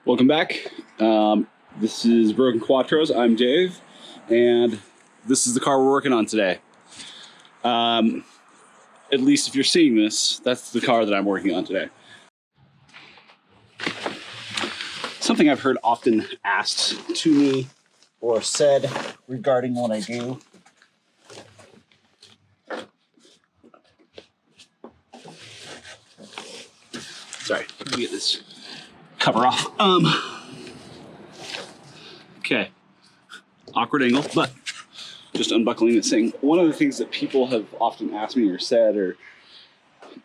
Welcome back. This is Broken Quattros. I'm Dave, and this is the car we're working on today. At least if you're seeing this, that's the car that I'm working on today. Something I've heard often asked to me or said regarding what I do. Sorry, let me get this cover off. Okay, awkward angle, but just unbuckling this thing. One of the things that people have often asked me or said, or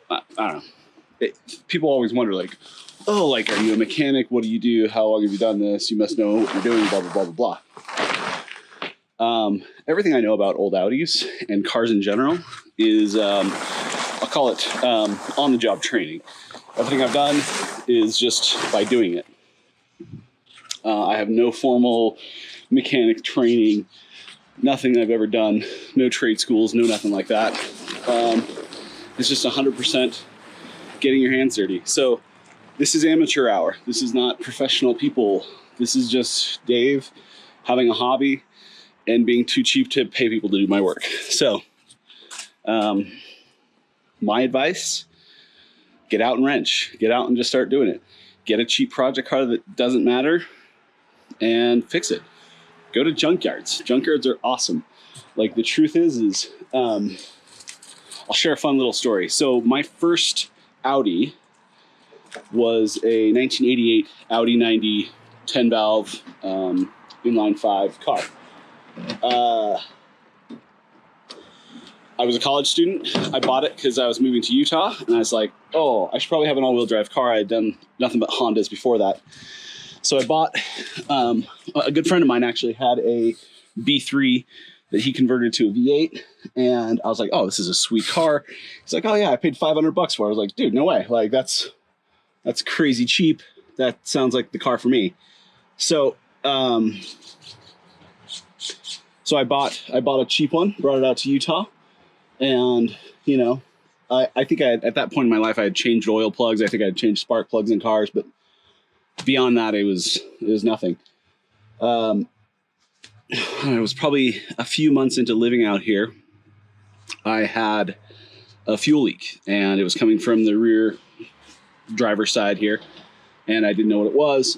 I don't know, people always wonder, like, oh, like, are you a mechanic? What do you do? How long have you done this? You must know what you're doing, blah, blah, blah, blah, blah. Everything I know about old Audis and cars in general is, I'll call it on-the-job training. Everything I've done is just by doing it. I have no formal mechanic training, nothing I've ever done, no trade schools, no nothing like that. It's just 100% getting your hands dirty. So this is amateur hour. This is not professional people. This is just Dave having a hobby and being too cheap to pay people to do my work. So my advice, get out and wrench. Get out and just start doing it. Get a cheap project car that doesn't matter and fix it. Go to junkyards. Junkyards are awesome. Like, the truth is I'll share a fun little story. So my first Audi was a 1988 Audi 90 10 valve inline 5 car. I was a college student. I bought it because I was moving to Utah, and I was like, oh, I should probably have an all-wheel drive car. I had done nothing but Hondas before that. So I bought, a good friend of mine actually had a B3 that he converted to a V8, and I was like, oh, this is a sweet car. He's like, oh yeah, I paid $500 for it. I was like, dude, no way. Like, that's crazy cheap. That sounds like the car for me. So, so I bought a cheap one, brought it out to Utah. And, you know, I think at that point in my life, I had changed oil plugs. I think I had changed spark plugs in cars, but beyond that, it was nothing. It was probably a few months into living out here. I had a fuel leak, and it was coming from the rear driver's side here, and I didn't know what it was.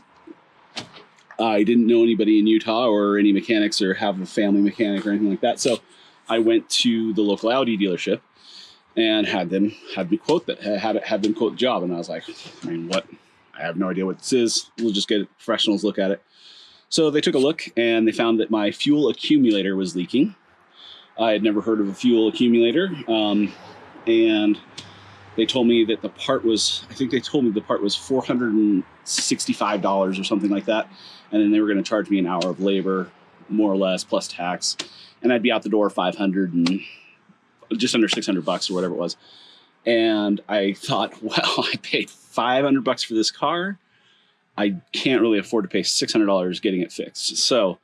I didn't know anybody in Utah or any mechanics or have a family mechanic or anything like that. So I went to the local Audi dealership and had them quote the job. And I was like, I mean, what? I have no idea what this is. We'll just get professionals look at it. So they took a look, and they found that my fuel accumulator was leaking. I had never heard of a fuel accumulator. And they told me that the part was $465 or something like that. And then they were going to charge me an hour of labor, more or less, plus tax. And I'd be out the door $500 and just under $600 or whatever it was. And I thought, well, I paid $500 for this car. I can't really afford to pay $600 getting it fixed. So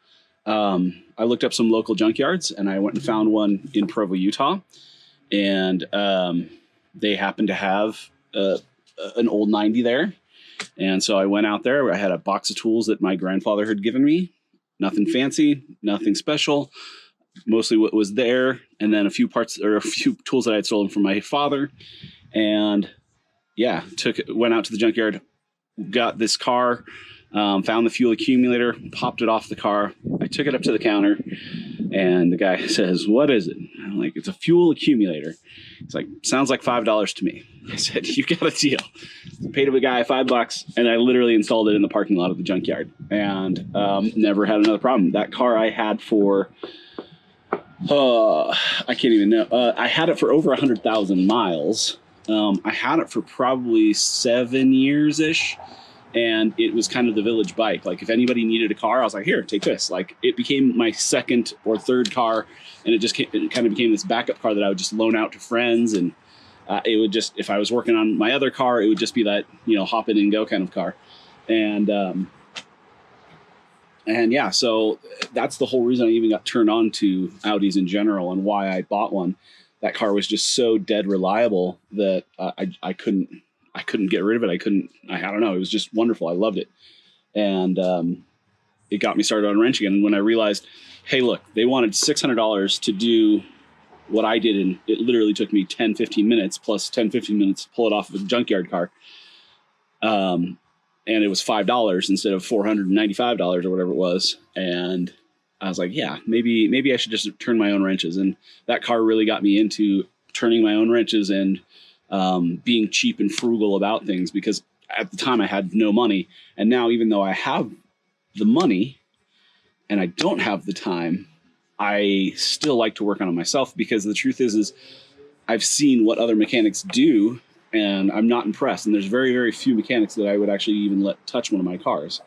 I looked up some local junkyards, and I went and found one in Provo, Utah. And they happened to have an old 90 there. And so I went out there. I had a box of tools that my grandfather had given me. Nothing fancy, nothing special. Mostly what was there, and then a few parts or a few tools that I had stolen from my father. And yeah, went out to the junkyard, got this car, found the fuel accumulator, popped it off the car. I took it up to the counter, and the guy says, "What is it?" I'm like, "It's a fuel accumulator." He's like, "Sounds like $5 to me." I said, "You got a deal." I paid a guy $5, and I literally installed it in the parking lot of the junkyard, and never had another problem. That car I had for I can't even know. I had it for over 100,000 miles. I had it for probably 7 years-ish, and it was kind of the village bike. Like, if anybody needed a car, I was like, here, take this. Like, it became my second or third car, and it kind of became this backup car that I would just loan out to friends. And it would just, if I was working on my other car, it would just be that, hop in and go kind of car. And yeah, so that's the whole reason I even got turned on to Audis in general and why I bought one. that car was just so dead reliable that I couldn't get rid of it. I don't know. It was just wonderful. I loved it. And it got me started on wrenching. And when I realized, hey, look, they wanted $600 to do what I did, and it literally took me 10, 15 minutes plus 10, 15 minutes to pull it off of a junkyard car. And it was $5 instead of $495 or whatever it was. And I was like, yeah, maybe I should just turn my own wrenches. And that car really got me into turning my own wrenches and being cheap and frugal about things, because at the time I had no money. And now, even though I have the money and I don't have the time, I still like to work on it myself, because the truth is I've seen what other mechanics do and I'm not impressed. And there's very, very few mechanics that I would actually even let touch one of my cars,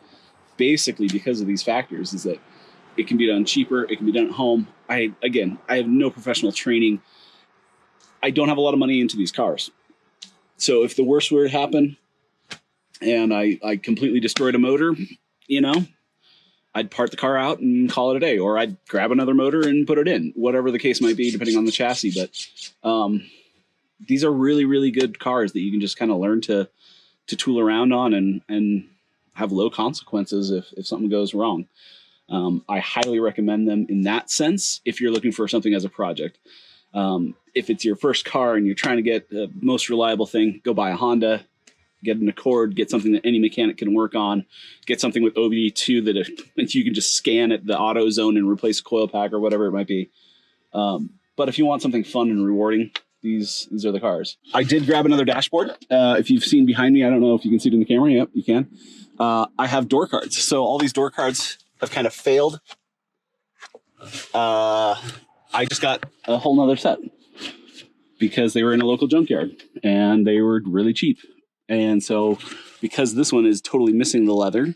basically because of these factors, is that it can be done cheaper. It can be done at home. I have no professional training. I don't have a lot of money into these cars. So if the worst were to happen and I completely destroyed a motor, you know, I'd part the car out and call it a day, or I'd grab another motor and put it in, whatever the case might be, depending on the chassis. But these are really, really good cars that you can just kind of learn to tool around on and have low consequences if something goes wrong. I highly recommend them in that sense if you're looking for something as a project. If it's your first car and you're trying to get the most reliable thing, go buy a Honda, get an Accord, get something that any mechanic can work on, get something with OBD2 that you can just scan at the AutoZone and replace a coil pack or whatever it might be. But if you want something fun and rewarding, these are the cars. I did grab another dashboard. If you've seen behind me, I don't know if you can see it in the camera. Yep, you can. I have door cards. So all these door cards have kind of failed. I just got a whole nother set because they were in a local junkyard and they were really cheap. And so because this one is totally missing the leather,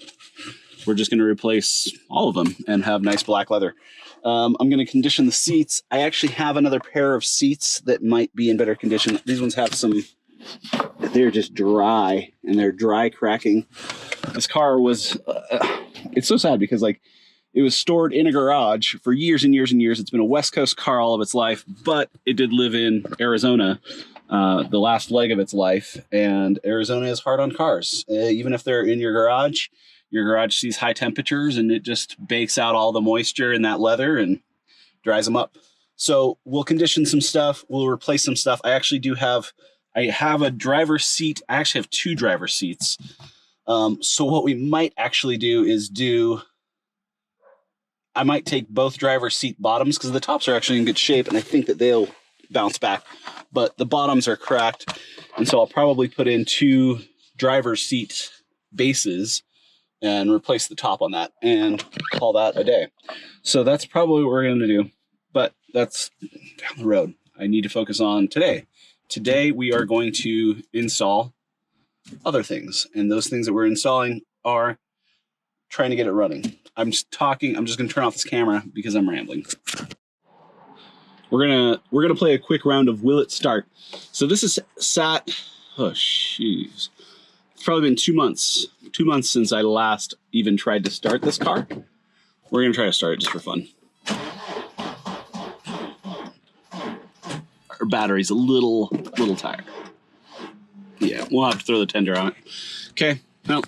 we're just going to replace all of them and have nice black leather. I'm going to condition the seats. I actually have another pair of seats that might be in better condition. These ones have they're just dry, and they're dry cracking. This car was, it's so sad because it was stored in a garage for years and years and years. It's been a West Coast car all of its life, but it did live in Arizona the last leg of its life. And Arizona is hard on cars. Even if they're in your garage sees high temperatures and it just bakes out all the moisture in that leather and dries them up. So we'll condition some stuff. We'll replace some stuff. I have a driver's seat. I actually have two driver's seats. So what we might actually do is I might take both driver's seat bottoms, because the tops are actually in good shape and I think that they'll bounce back, but the bottoms are cracked. And so I'll probably put in two driver's seat bases and replace the top on that and call that a day. So that's probably what we're going to do, but that's down the road. I need to focus on today. Today we are going to install other things, and those things that we're installing are trying to get it running. I'm just going to turn off this camera because I'm rambling. We're gonna play a quick round of Will It Start. So this is it's probably been 2 months. 2 months since I last even tried to start this car. We're gonna try to start it just for fun. Our battery's a little tired. Yeah, we'll have to throw the tender on it. Okay, nope.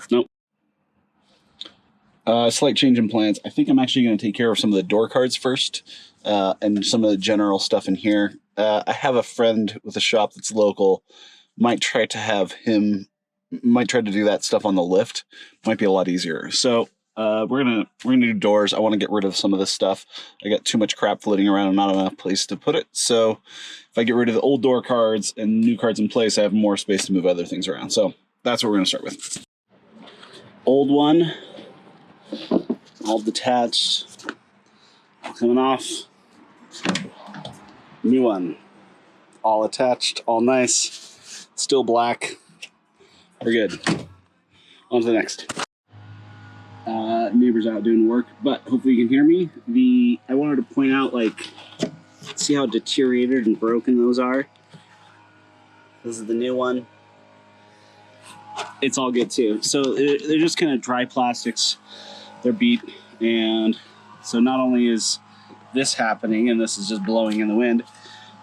Slight change in plans. I think I'm actually going to take care of some of the door cards first, and some of the general stuff in here. I have a friend with a shop that's local. Might try to do that stuff on the lift. Might be a lot easier. So we're gonna do doors. I want to get rid of some of this stuff. I got too much crap floating around and not enough place to put it. So if I get rid of the old door cards and new cards in place, I have more space to move other things around. So that's what we're gonna start with. Old one, all detached, coming off. New one, all attached, all nice, still black. We're good. On to the next. Neighbors out doing work, but hopefully you can hear me. I wanted to point out, see how deteriorated and broken those are? This is the new one. It's all good too. So they're just kind of dry plastics. They're beat, and so not only is this happening and this is just blowing in the wind,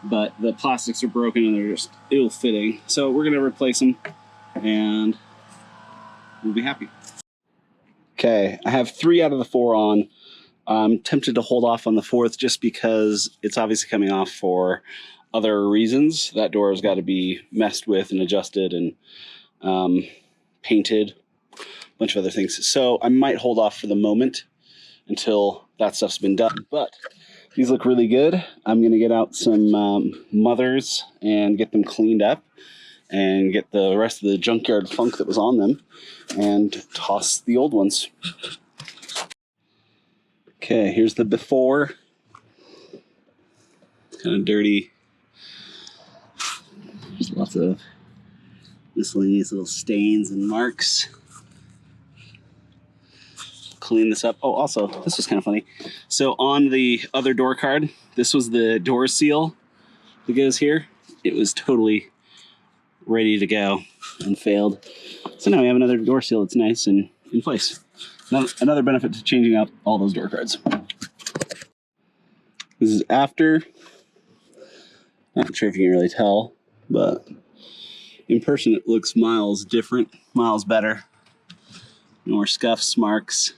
but the plastics are broken and they're just ill-fitting. So we're gonna replace them and we'll be happy. Okay, I have 3 out of the 4 on. I'm tempted to hold off on the 4th just because it's obviously coming off for other reasons. That door has got to be messed with and adjusted and painted, a bunch of other things. So I might hold off for the moment until that stuff's been done. But these look really good. I'm going to get out some mothers and get them cleaned up and get the rest of the junkyard funk that was on them and toss the old ones. Okay, here's the before. It's kind of dirty. There's lots of miscellaneous little stains and marks. Clean this up. Oh, also, this was kind of funny. So on the other door card, this was the door seal that goes here. It was totally ready to go and failed. So now we have another door seal that's nice and in place. Another benefit to changing out all those door cards. This is after. Not sure if you can really tell, but in person it looks miles different, miles better. No more scuffs, marks.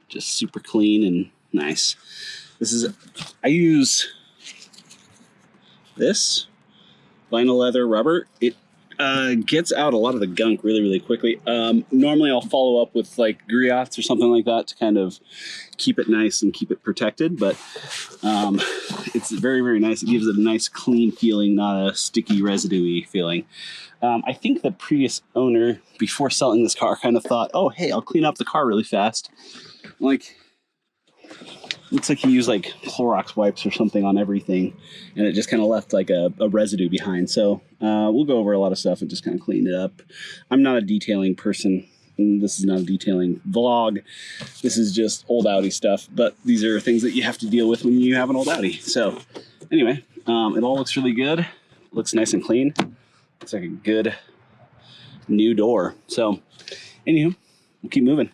Just super clean and nice. I use this vinyl leather rubber. It gets out a lot of the gunk really, really quickly. Normally I'll follow up with like griots or something like that to kind of keep it nice and keep it protected, but it's very, very nice. It gives it a nice clean feeling, not a sticky residue-y feeling. I think the previous owner, before selling this car, kind of thought, oh, hey, I'll clean up the car really fast. Like, looks like he used like Clorox wipes or something on everything, and it just kind of left like a residue behind. So we'll go over a lot of stuff and just kind of clean it up. I'm not a detailing person, and this is not a detailing vlog. This is just old Audi stuff, but these are things that you have to deal with when you have an old Audi. So anyway, it all looks really good. Looks nice and clean. Looks like a good new door. So anywho, we'll keep moving.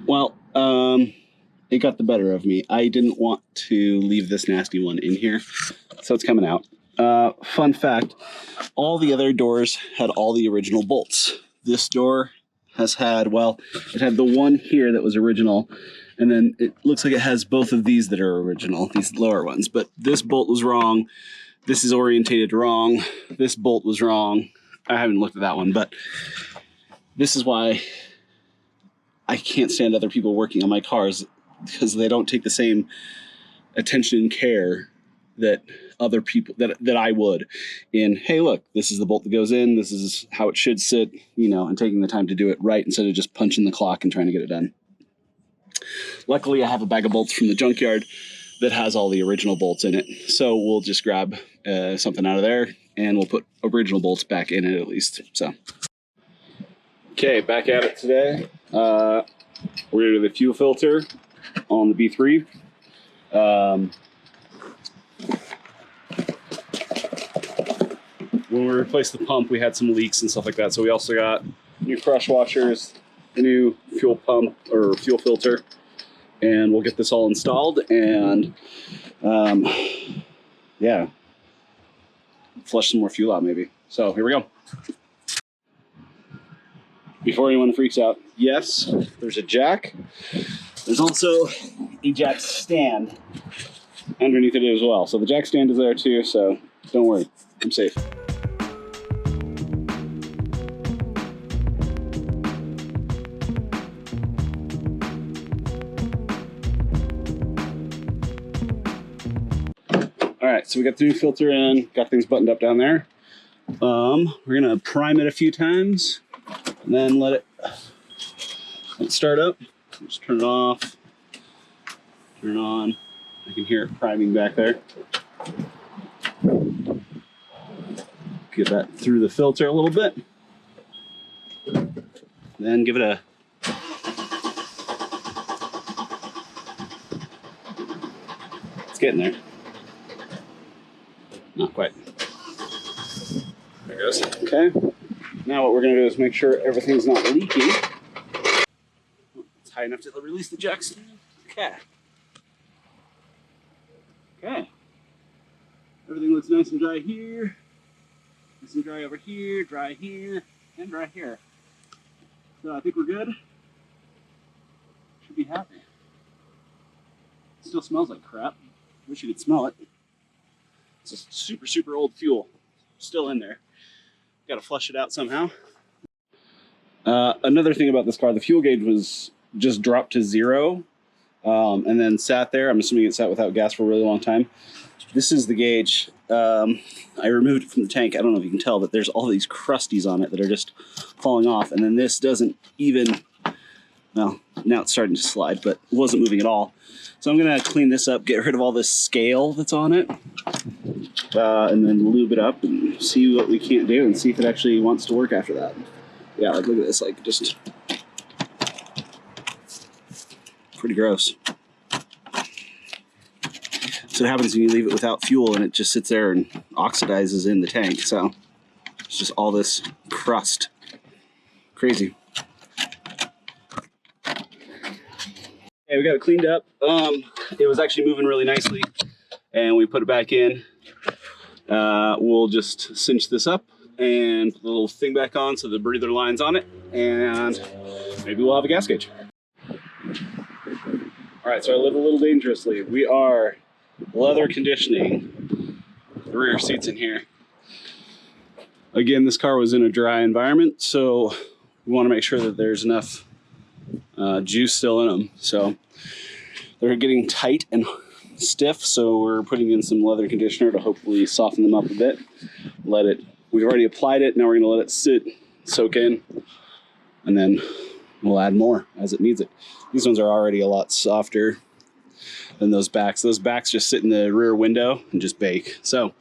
Well, it got the better of me. I didn't want to leave this nasty one in here, so it's coming out. Fun fact, all the other doors had all the original bolts. This door has had, well, it had the one here that was original, and then it looks like it has both of these that are original, these lower ones, but this bolt was wrong. This is orientated wrong. This bolt was wrong. I haven't looked at that one, but this is why I can't stand other people working on my cars, because they don't take the same attention and care that other people, that I would in, hey, look, this is the bolt that goes in, this is how it should sit, you know, and taking the time to do it right instead of just punching the clock and trying to get it done. Luckily, I have a bag of bolts from the junkyard that has all the original bolts in it. So we'll just grab something out of there and we'll put original bolts back in it at least. So, okay, back at it today. We're gonna do the fuel filter on the B3. When we replaced the pump, we had some leaks and stuff like that. So we also got new crush washers, a new fuel pump or fuel filter, and we'll get this all installed and yeah, flush some more fuel out maybe. So here we go. Before anyone freaks out, yes, there's a jack. There's also a jack stand underneath it as well. So the jack stand is there too, so don't worry, I'm safe. All right, so we got the new filter in, got things buttoned up down there. We're gonna prime it a few times and then let it start up. Just turn it off, turn it on. I can hear it priming back there. Get that through the filter a little bit. Then give it a it's getting there. Not quite. There it goes. Okay. Now what we're going to do is make sure everything's not leaking. It's high enough to release the jacks. Okay. Okay. Everything looks nice and dry here. Nice and dry over here, dry here, and dry here. So I think we're good. Should be happy. Still smells like crap. Wish you could smell it. It's a super, super old fuel. Still in there. Gotta flush it out somehow. Another thing about this car, the fuel gauge was just dropped to 0 and then sat there. I'm assuming it sat without gas for a really long time. This is the gauge. I removed it from the tank. I don't know if you can tell, but there's all these crusties on it that are just falling off. And then this doesn't even, well, now it's starting to slide, but it wasn't moving at all. So I'm gonna clean this up, get rid of all this scale that's on it, and then lube it up and see what we can't do and see if it actually wants to work after that. Yeah, like look at this, like just pretty gross. So what happens when you leave it without fuel and it just sits there and oxidizes in the tank. So it's just all this crust. Crazy. Okay, we got it cleaned up. It was actually moving really nicely and we put it back in. We'll just cinch this up and put the little thing back on so the breather line's on it, and maybe we'll have a gas gauge. All right, so I live a little dangerously. We are leather conditioning the rear seats in here. Again, this car was in a dry environment, so we want to make sure that there's enough juice still in them. So they're getting tight and stiff, so we're putting in some leather conditioner to hopefully soften them up a bit. We've already applied it, now we're gonna let it sit, soak in, and then we'll add more as it needs it. These ones are already a lot softer than those backs. Those backs just sit in the rear window and just bake. So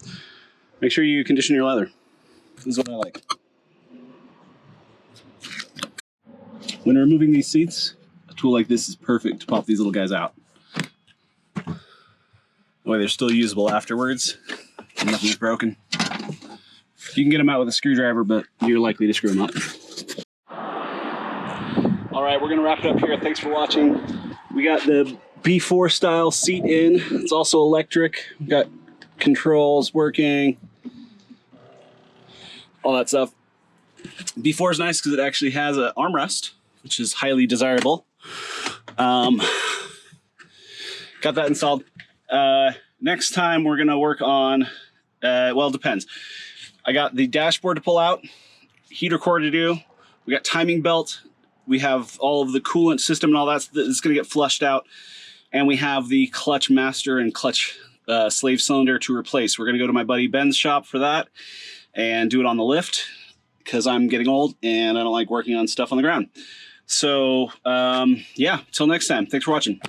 make sure you condition your leather. This is what I like. When removing these seats, a tool like this is perfect to pop these little guys out. That way they're still usable afterwards and nothing's broken. You can get them out with a screwdriver, but you're likely to screw them up. All right, we're gonna wrap it up here. Thanks for watching. We got the B4 style seat in. It's also electric. We've got controls working, all that stuff. B4 is nice because it actually has an armrest, which is highly desirable. Got that installed. Next time we're gonna work on, well, it depends. I got the dashboard to pull out, heater core to do. We got timing belt. We have all of the coolant system and all that's gonna get flushed out. And we have the clutch master and clutch slave cylinder to replace. We're gonna go to my buddy Ben's shop for that and do it on the lift because I'm getting old and I don't like working on stuff on the ground. So yeah, till next time, thanks for watching.